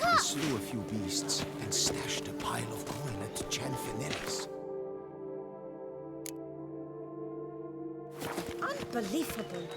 He slew a few beasts and stashed a pile of coin at Chanfineris. Unbelievable.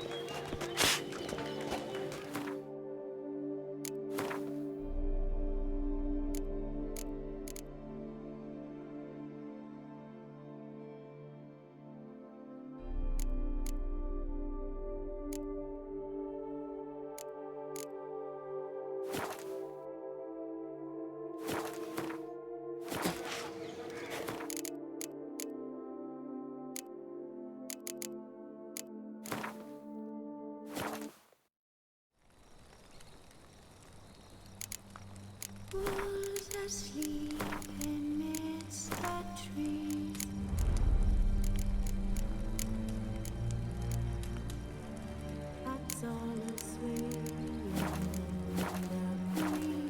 Was asleep amidst the trees. That's all aswing in the breeze.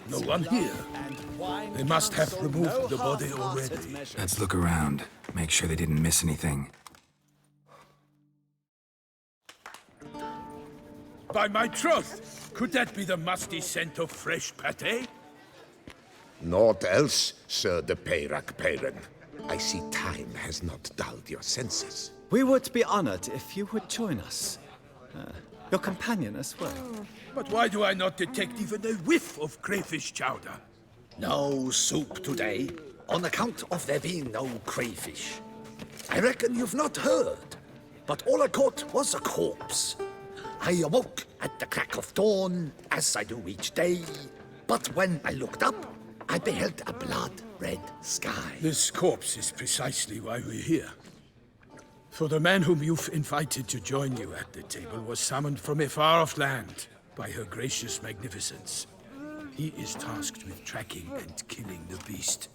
No one here. They must have removed the body already. Let's look around. Make sure they didn't miss anything. By my troth, could that be the musty scent of fresh pate? Naught else, Sir de Parak. I see time has not dulled your senses. We would be honored if you would join us. Your companion as well. But why do I not detect even a whiff of crayfish chowder? No soup today, on account of there being no crayfish. I reckon you've not heard, but all I caught was a corpse. I awoke at the crack of dawn, as I do each day, but when I looked up, I beheld a blood-red sky. This corpse is precisely why we're here. For the man whom you've invited to join you at the table was summoned from a far-off land by her gracious magnificence. He is tasked with tracking and killing the beast.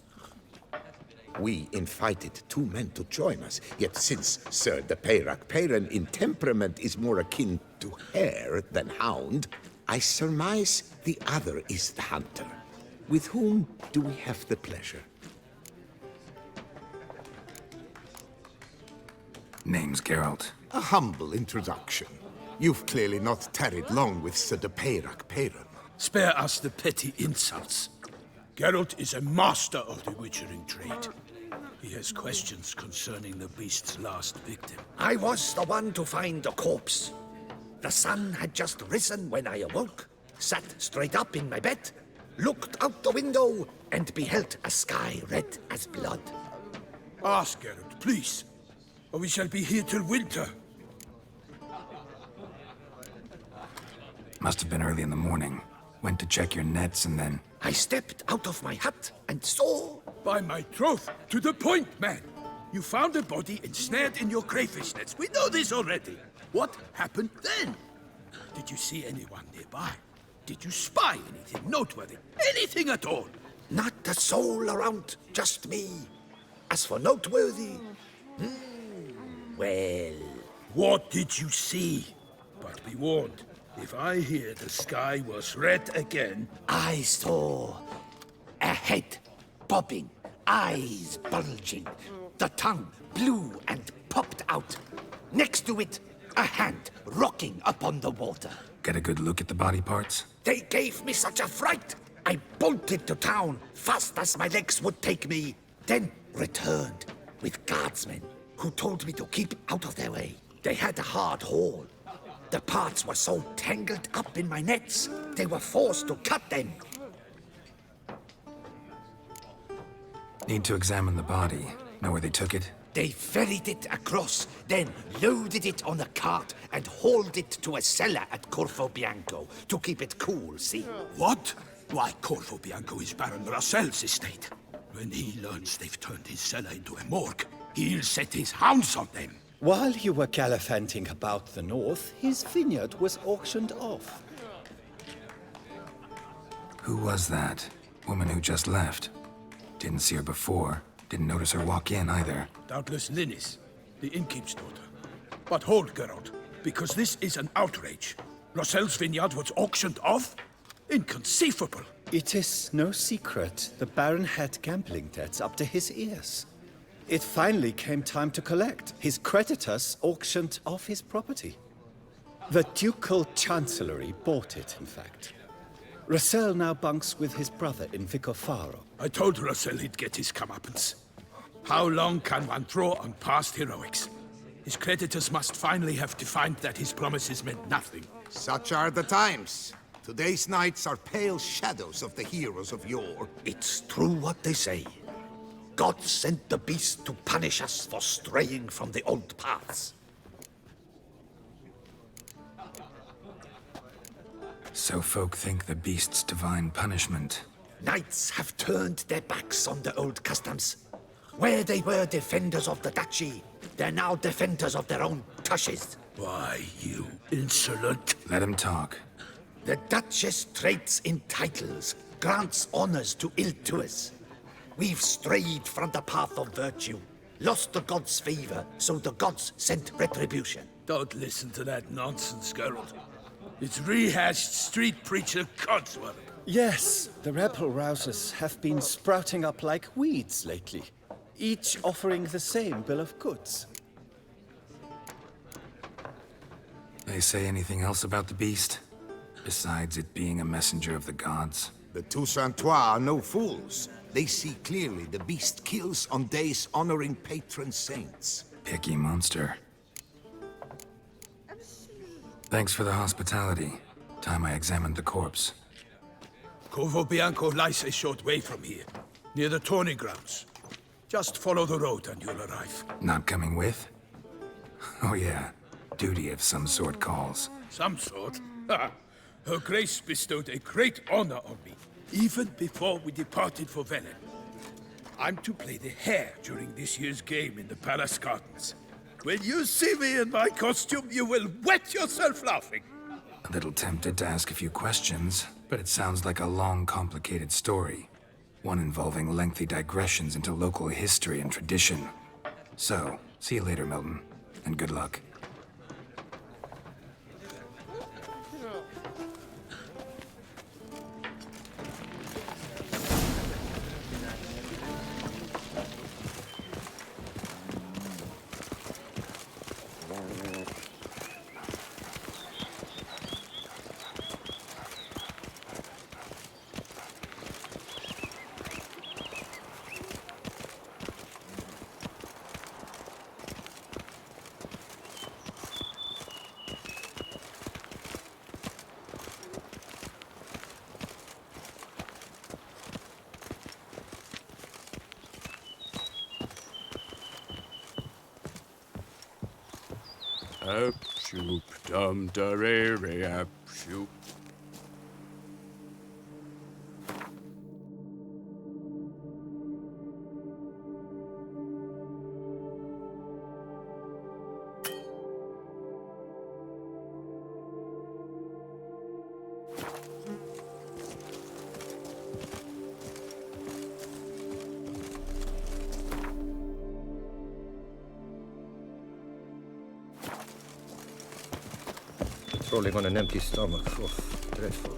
We invited two men to join us, yet since Sir de Parak in temperament is more akin to hare than hound, I surmise the other is the hunter. With whom do we have the pleasure? Name's Geralt. A humble introduction. You've clearly not tarried long with Sir de Parak. Spare us the petty insults. Geralt is a master of the witchering trade. He has questions concerning the beast's last victim. I was the one to find the corpse. The sun had just risen when I awoke, sat straight up in my bed, looked out the window, and beheld a sky red as blood. Ask Geralt, please, or we shall be here till winter. Must have been early in the morning. Went to check your nets and then... I stepped out of my hut and saw... By my troth, to the point, man. You found a body ensnared in your crayfish nets. We know this already. What happened then? Did you see anyone nearby? Did you spy anything noteworthy? Anything at all? Not a soul around, just me. As for noteworthy... well... What did you see? But be warned, if I hear the sky was red again... I saw a head bobbing, eyes bulging, the tongue blue and popped out. Next to it, a hand rocking upon the water. Get a good look at the body parts? They gave me such a fright. I bolted to town fast as my legs would take me, then returned with guardsmen who told me to keep out of their way. They had a hard haul. The parts were so tangled up in my nets, they were forced to cut them. Need to examine the body. Know where they took it? They ferried it across, then loaded it on a cart and hauled it to a cellar at Corfo Bianco to keep it cool, see? What? Why, Corvo Bianco is Baron Russell's estate. When he learns they've turned his cellar into a morgue, he'll set his hounds on them. While you were gallivanting about the north, his vineyard was auctioned off. Who was that? Woman who just left. Didn't see her before. Didn't notice her walk in either. Doubtless Linnis, the innkeep's daughter. But hold, Geralt, because this is an outrage. Russell's vineyard was auctioned off? Inconceivable. It is no secret the Baron had gambling debts up to his ears. It finally came time to collect. His creditors auctioned off his property. The Ducal Chancellery bought it, in fact. Russell now bunks with his brother in Vicofaro. I told Russell he'd get his comeuppance. How long can one throw on past heroics? His creditors must finally have defined that his promises meant nothing. Such are the times. Today's knights are pale shadows of the heroes of yore. It's true what they say. God sent the beast to punish us for straying from the old paths. So folk think the beast's divine punishment. Knights have turned their backs on the old customs. Where they were defenders of the duchy, they're now defenders of their own tushes. Why, you insolent... Let him talk. The Duchess trades in titles, grants honors to ill-doers. We've strayed from the path of virtue, lost the gods' favor, so the gods sent retribution. Don't listen to that nonsense, Geralt. It's rehashed street preacher codswallop. Yes, the rebel-rousers have been sprouting up like weeds lately, each offering the same bill of goods. They say anything else about the beast? Besides it being a messenger of the gods? The Toussaintois are no fools. They see clearly the beast kills on days honoring patron saints. Picky monster. Thanks for the hospitality. Time I examined the corpse. Corvo Bianco lies a short way from here, near the tourney grounds. Just follow the road and you'll arrive. Not coming with? Oh yeah, duty of some sort calls. Some sort? Ha! Her Grace bestowed a great honor on me, even before we departed for Velen. I'm to play the hare during this year's game in the palace gardens. When you see me in my costume, you will wet yourself laughing. A little tempted to ask a few questions, but it sounds like a long, complicated story. One involving lengthy digressions into local history and tradition. So, see you later, Milton, and good luck. Up, shoop, dum, da, re, re, up, shoop. Rolling on an empty stomach. Oh, dreadful.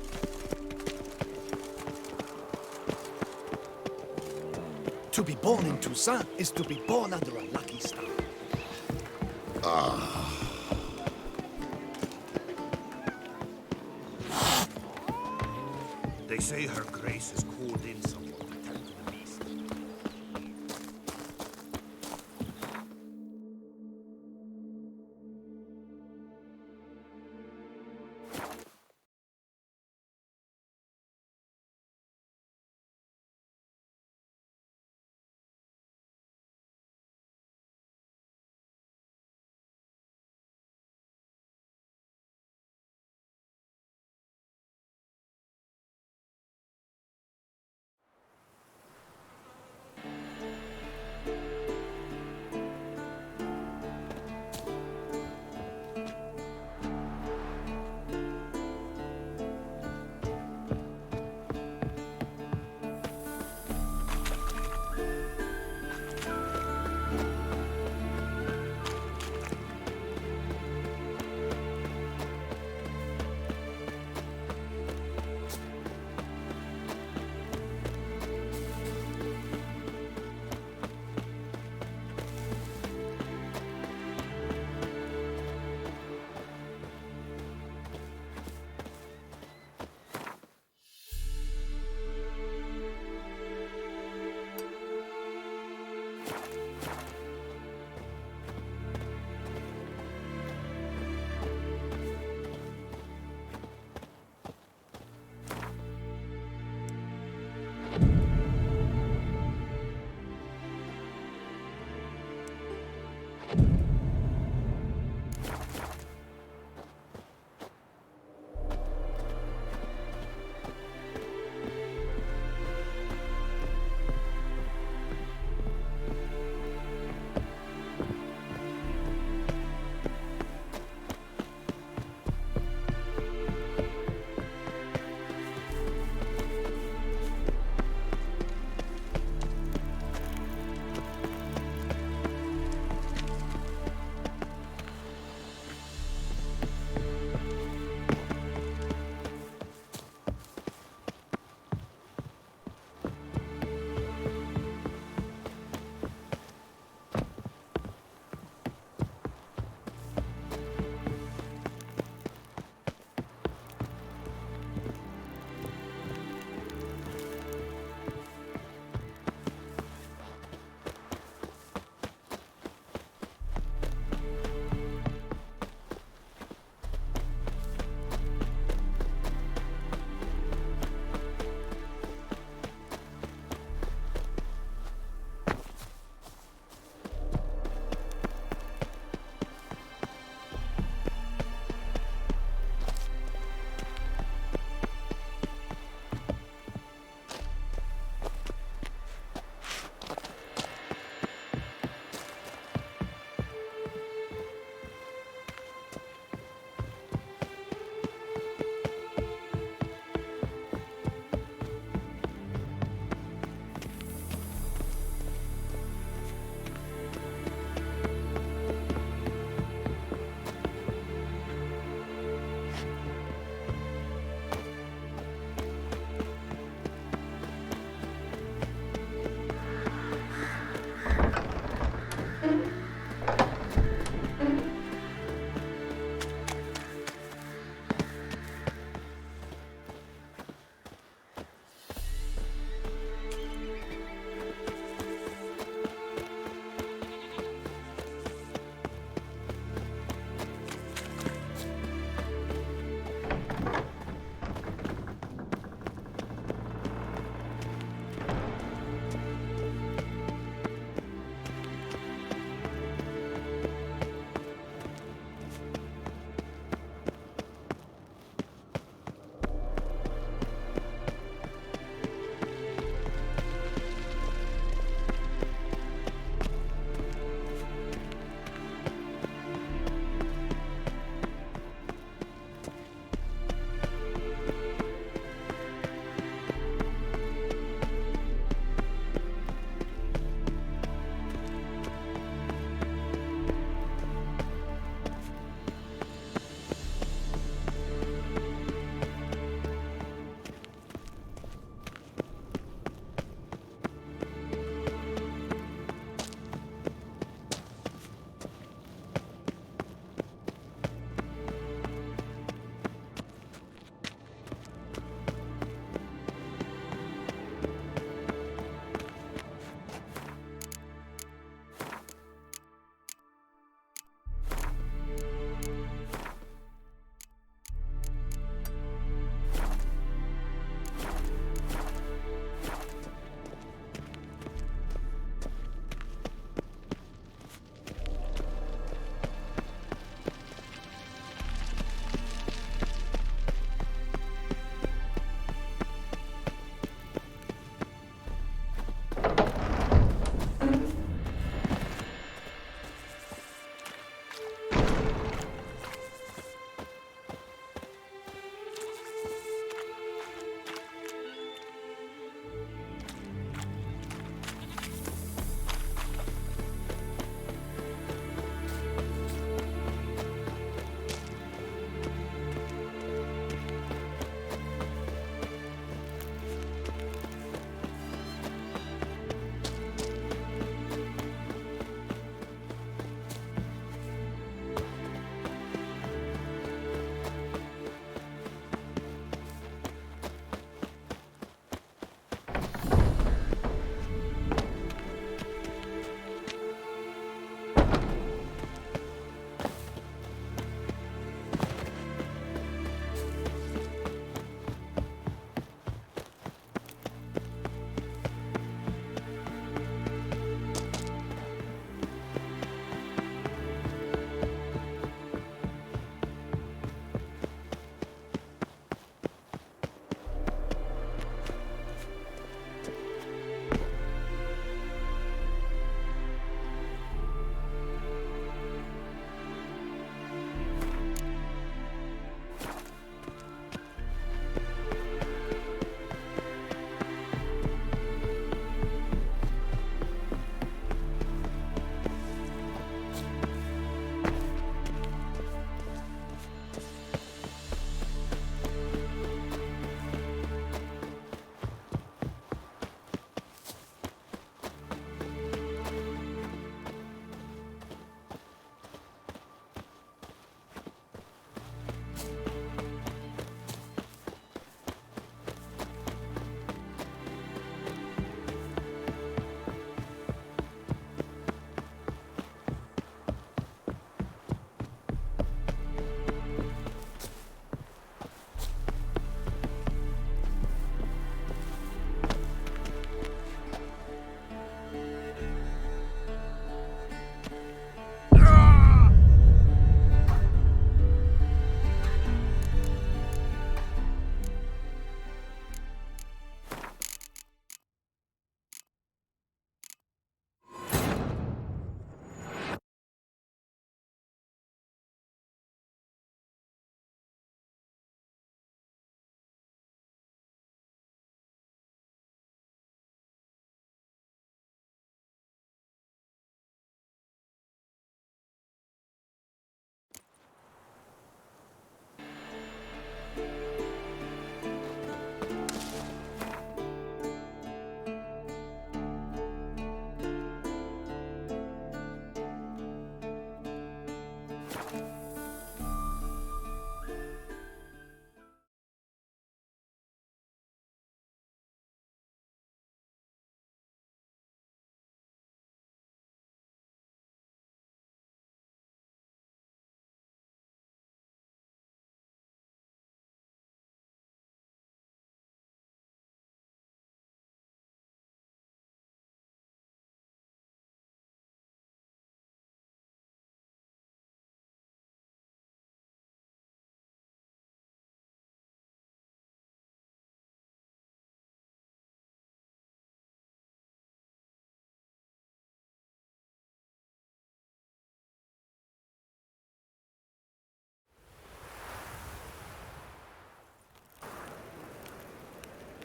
To be born in Toussaint is to be born under a lucky star. They say her grace has called in someone to tend to the beast.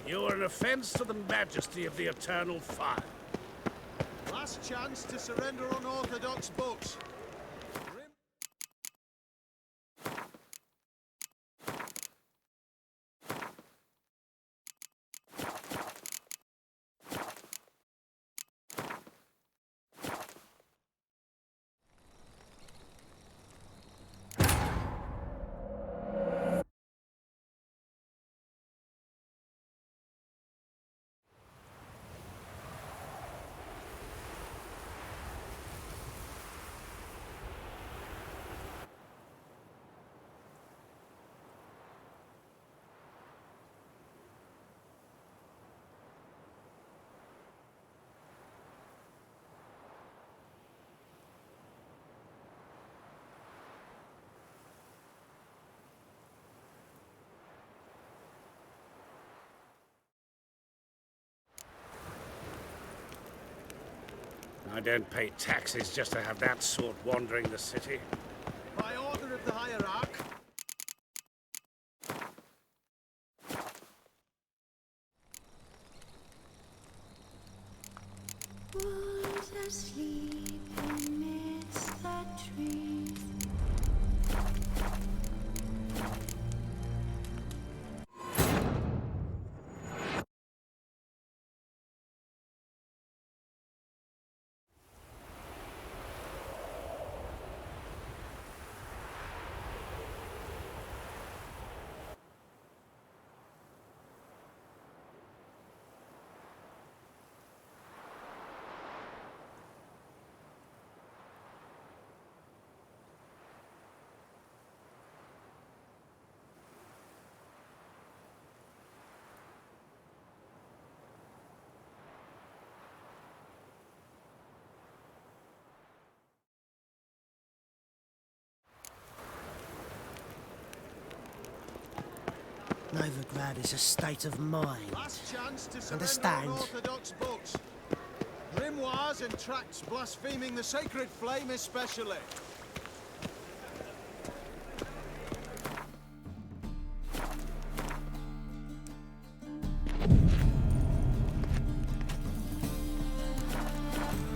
You are an offense to the majesty of the eternal fire. Last chance to surrender unorthodox books. I don't pay taxes just to have that sort wandering the city. By order of the hierarch. Was asleep amidst the trees. Novigrad is a state of mind. Last chance to surrender Understand? unorthodox books. Grimoires and tracts blaspheming the sacred flame especially.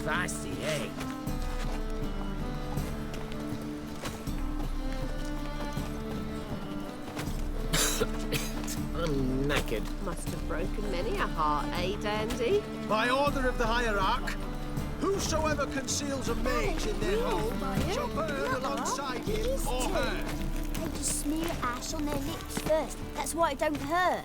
Feisty egg. I'm knackered. Must have broken many a heart, eh, Dandy? By order of the hierarch, whosoever conceals a mage in their home shall burn alongside him or her. They just smear ash on their lips first. That's why it don't hurt.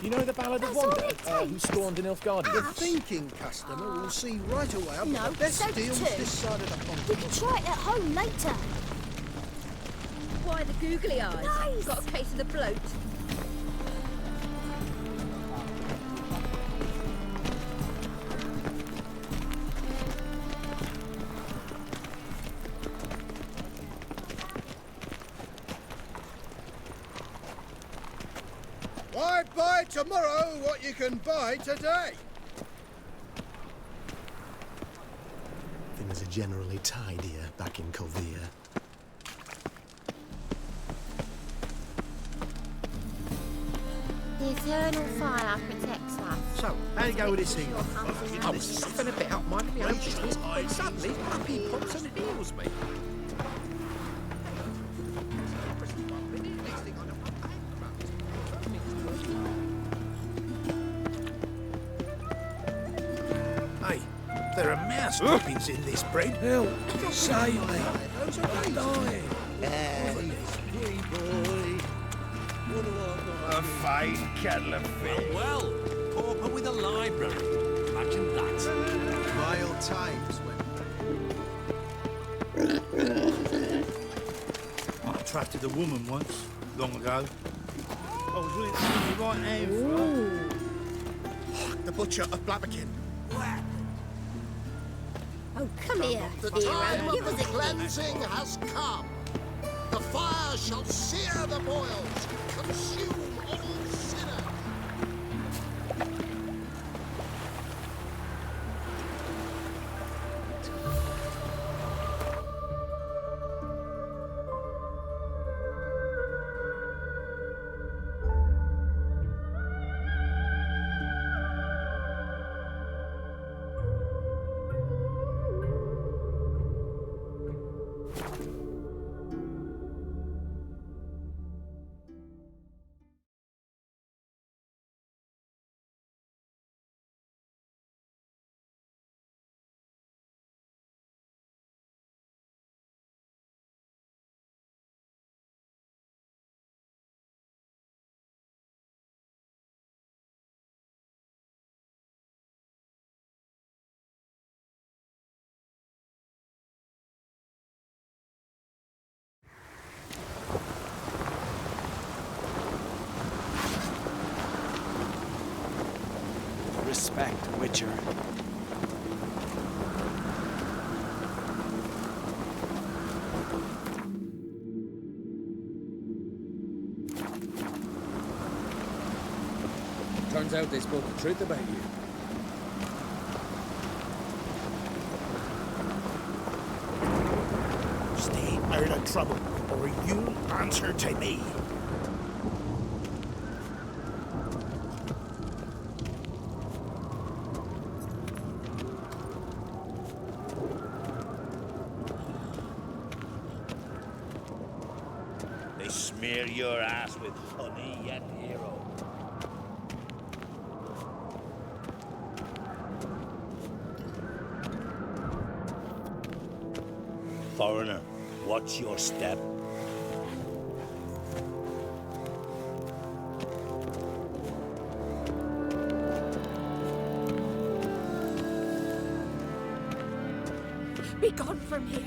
You know the Ballad of That's all Wonder, it who takes. spawned in Nilfgaard? The thinking customer will see right away I'm No, the best so deals too. this side of the pond. We can try it at home later. Why the googly eyes? Nice. Got a case of the bloat. Why buy tomorrow what you can buy today? Things are generally tidier back in Kovir. The eternal fire protects us. So, how you go with this thing? I was stuffing a bit out my nostrils, and suddenly up he pops and heals me. Hey, there are mouse clippings in this bread. Help! Save me! Those are I'm dying! Wee boy. What do I got? A fine kettle of fish. Well, pauper with a library. Imagine that. Wild times when I attracted a woman once, long ago. I was willing to give my right hand for her. The butcher of Blabberkin. Oh, come here, The hero. time Give of us the a cleansing has come. The fire shall sear the boils, consume all sinners. respect, Witcher. Turns out they spoke the truth about you. Stay out of trouble, or you'll answer to me. They smear your ass with honey yet, hero. Foreigner, watch your step. Be gone from here.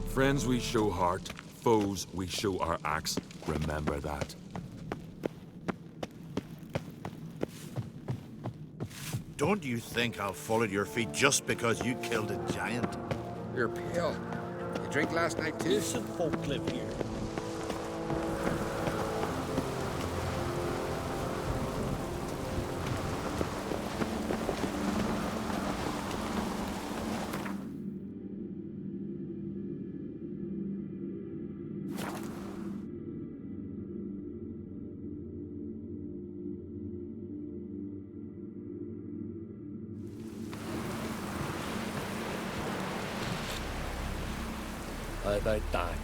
Friends we show heart, foes we show our axe. Remember that. Don't you think I'll fall at your feet just because you killed a giant? You're pale. You drink last night too? Decent folk live here. How about that?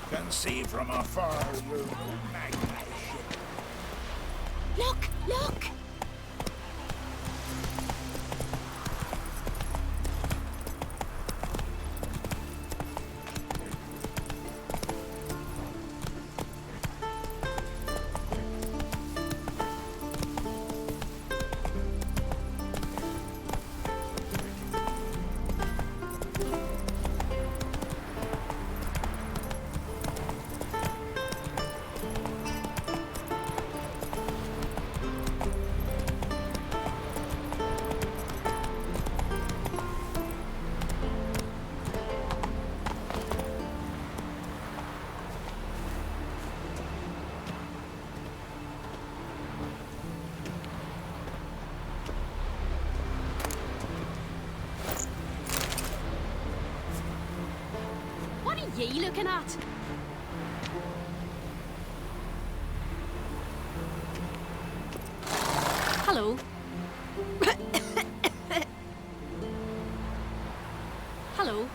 Can see from afar your magpie ship. Look! Look! What are ye looking at? Hello. Hello.